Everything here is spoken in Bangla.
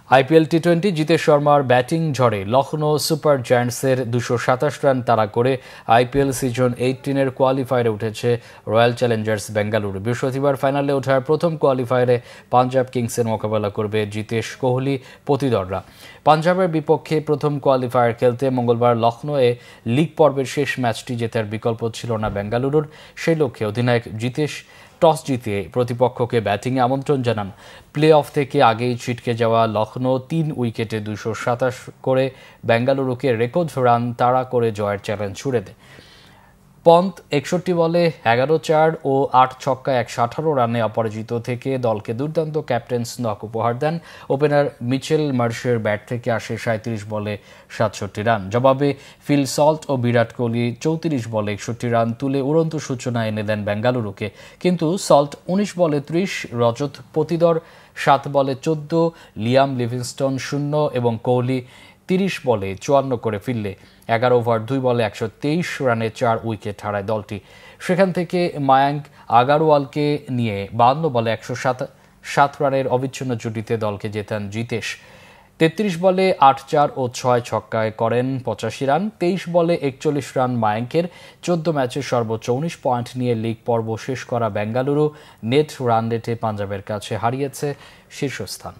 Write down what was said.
আইপিএল টি-20 জিতেশ শর্মার ব্যাটিং ঝড়ে লখনৌ সুপার জায়ান্টসের 227 রান তাড়া করে আইপিএল সিজন 18-এর কোয়ালিফায়ারে উঠেছে রয়্যাল চ্যালেঞ্জার্স বেঙ্গালুরু। বৃহস্পতিবার ফাইনালে ওঠার প্রথম কোয়ালিফায়ারে পাঞ্জাব কিংসের মোকাবেলা করবে জিতেশ কোহলি প্রতিদলরা। পাঞ্জাবের বিপক্ষে প্রথম কোয়ালিফায়ার খেলতে মঙ্গলবার লখনৌয়ে লিগ পর্বের শেষ ম্যাচটি জেতার বিকল্প ছিল না বেঙ্গালুরুর। সেই লক্ষ্যে অধিনায়ক জিতেশ টস জিতে প্রতিপক্ষকে ব্যাটিংয়ে আমন্ত্রণ জানান। প্লে অফ থেকে আগেই ছিটকে যাওয়া লখনৌ 3 উইকেটে 227 করে বেঙ্গালুরুকে রেকর্ড রান তাড়া করে জয়ের চ্যালেঞ্জ ছুড়ে দেয়। পন্ত 61 বলে 11-4 ও 8 ছক্কায় 118 রানে অপরাজিত থেকে দলকে দুর্দান্ত ক্যাপ্টেন্স নক উপহার দেন। ওপেনার মিচেল মার্শের ব্যাট থেকে আসে 37 বলে 67 রান। জবাবে ফিল সল্ট ও বিরাট কোহলি 34 বলে 61 রান তুলে উড়ন্ত সূচনা এনে দেন বেঙ্গালুরুকে। কিন্তু সল্ট 19 বলে 30, রজত পতিদর 7 বলে 14, লিয়াম লিভিংস্টন 0 এবং কোহলি 30 বলে 54 করে ফিরলে 11 ওভার 2 বলে 123 রানে 4 উইকেট হারায় দলটি। সেখান থেকে মায়াঙ্ক আগারওয়ালকে নিয়ে 52 বলে 107 রানের অবিচ্ছিন্ন জুটিতে দলকে জেতান জিতেশ। 33 বলে 8-4 ও 6 ছক্কায় করেন 85 রান। 23 বলে 41 রান মায়াঙ্কের। 14 ম্যাচে সর্বোচ্চ 19 পয়েন্ট নিয়ে লিগ পর্ব শেষ করা বেঙ্গালুরু নেট রান রেটে পাঞ্জাবের কাছে হারিয়েছে শীর্ষস্থান।